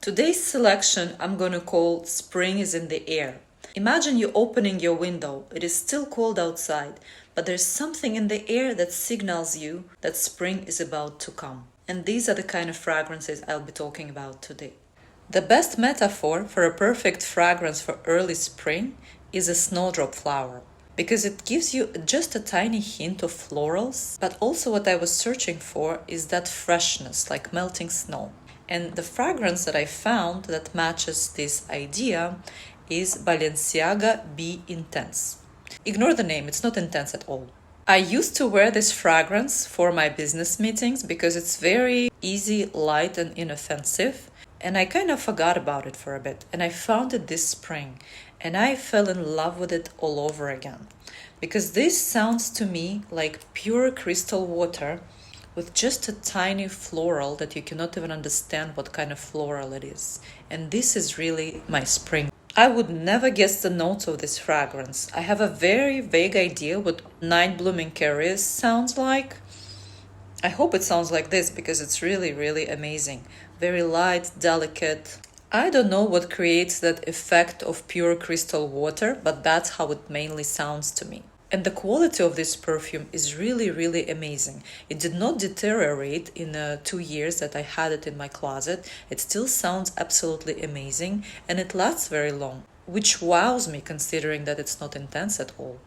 Today's selection I'm gonna call Spring is in the Air. Imagine you opening your window. It is still cold outside, but there's something in the air that signals you that spring is about to come. And these are the kind of fragrances I'll be talking about today. The best metaphor for a perfect fragrance for early spring is a snowdrop flower, because it gives you just a tiny hint of florals, but also what I was searching for is that freshness, like melting snow. And the fragrance that I found that matches this idea is Balenciaga Be Intense. Ignore the name, it's not intense at all. I used to wear this fragrance for my business meetings because it's very easy, light, and inoffensive. And I kind of forgot about it for a bit. And I found it this spring. And I fell in love with it all over again. Because this sounds to me like pure crystal water with just a tiny floral that you cannot even understand what kind of floral it is. And this is really my spring. I would never guess the notes of this fragrance. I have a very vague idea what night blooming carriers sounds like. I hope it sounds like this because it's really, really amazing. Very light, delicate. I don't know what creates that effect of pure crystal water, but that's how it mainly sounds to me. And the quality of this perfume is really, really amazing. It did not deteriorate in 2 years that I had it in my closet. It still sounds absolutely amazing and it lasts very long, which wows me considering that it's not intense at all.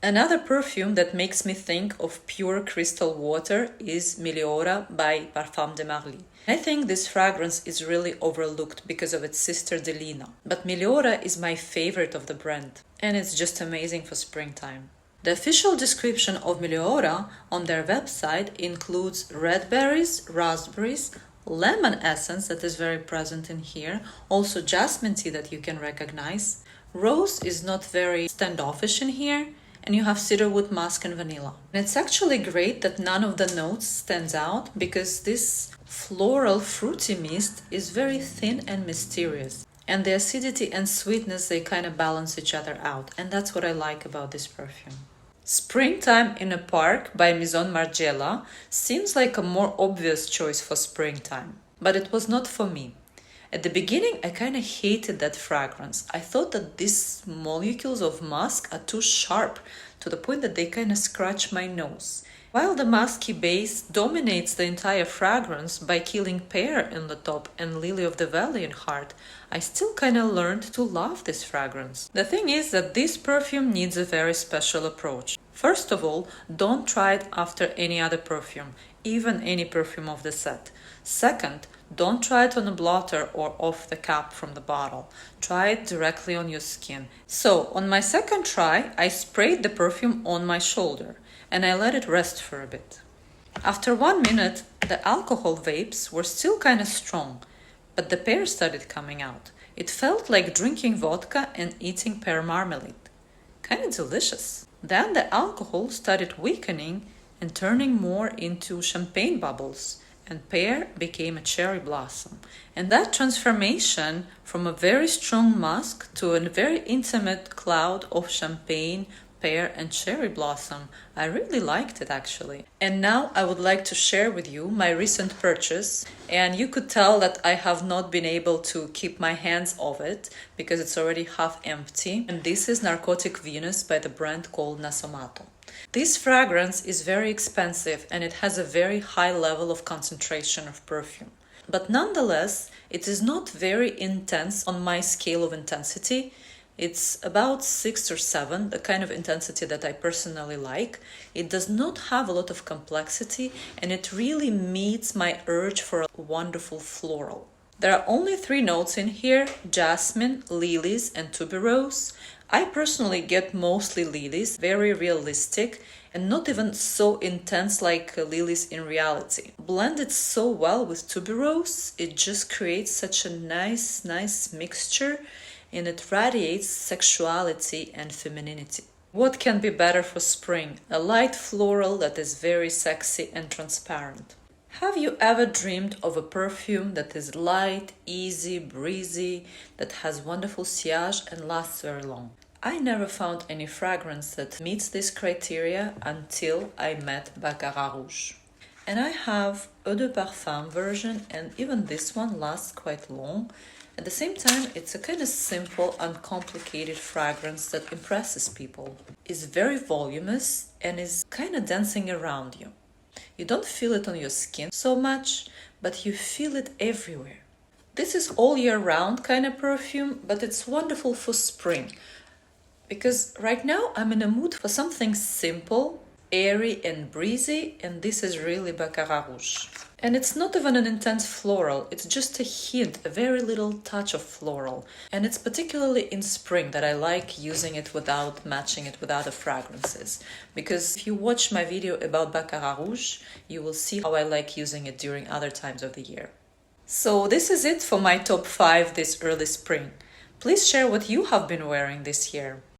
Another perfume that makes me think of pure crystal water is Meliora by Parfums de Marly. I think this fragrance is really overlooked because of its sister Delina, but Meliora is my favorite of the brand, and it's just amazing for springtime. The official description of Meliora on their website includes red berries, raspberries, lemon essence that is very present in here, also jasmine tea that you can recognize. Rose is not very standoffish in here, and you have cedarwood musk and vanilla. And it's actually great that none of the notes stands out because this floral fruity mist is very thin and mysterious. And the acidity and sweetness, they kind of balance each other out. And that's what I like about this perfume. Springtime in a Park by Maison Margiela seems like a more obvious choice for springtime, but it was not for me. At the beginning, I kind of hated that fragrance. I thought that these molecules of musk are too sharp to the point that they kind of scratch my nose. While the musky base dominates the entire fragrance by killing pear in the top and lily of the valley in heart, I still kind of learned to love this fragrance. The thing is that this perfume needs a very special approach. First of all, don't try it after any other perfume, even any perfume of the set. Second, don't try it on a blotter or off the cap from the bottle. Try it directly on your skin. So, on my second try, I sprayed the perfume on my shoulder and I let it rest for a bit. After 1 minute, the alcohol vapes were still kind of strong, but the pear started coming out. It felt like drinking vodka and eating pear marmalade. Kind of delicious. Then the alcohol started weakening and turning more into champagne bubbles, and pear became a cherry blossom. And that transformation from a very strong musk to a very intimate cloud of champagne, pear, and cherry blossom, I really liked it actually. And now I would like to share with you my recent purchase, and you could tell that I have not been able to keep my hands off it because it's already half empty. And this is Narcotic Venus by the brand called Nasomatto. This fragrance is very expensive and it has a very high level of concentration of perfume. But nonetheless, it is not very intense on my scale of intensity. It's about 6 or 7, the kind of intensity that I personally like. It does not have a lot of complexity and it really meets my urge for a wonderful floral. There are only 3 notes in here: jasmine, lilies, and tuberose. I personally get mostly lilies, very realistic and not even so intense like lilies in reality. Blended so well with tuberose, it just creates such a nice mixture and it radiates sexuality and femininity. What can be better for spring? A light floral that is very sexy and transparent. Have you ever dreamed of a perfume that is light, easy, breezy, that has wonderful sillage and lasts very long? I never found any fragrance that meets this criteria until I met Baccarat Rouge. And I have Eau de Parfum version, and even this one lasts quite long. At the same time, it's a kind of simple, uncomplicated fragrance that impresses people. It's very voluminous and is kind of dancing around you. You don't feel it on your skin so much, but you feel it everywhere. This is all year round kind of perfume, but it's wonderful for spring. Because right now I'm in a mood for something simple, airy and breezy, and this is really Baccarat Rouge. And it's not even an intense floral, it's just a hint, a very little touch of floral. And it's particularly in spring that I like using it without matching it with other fragrances. Because if you watch my video about Baccarat Rouge, you will see how I like using it during other times of the year. So this is it for my top 5 this early spring. Please share what you have been wearing this year.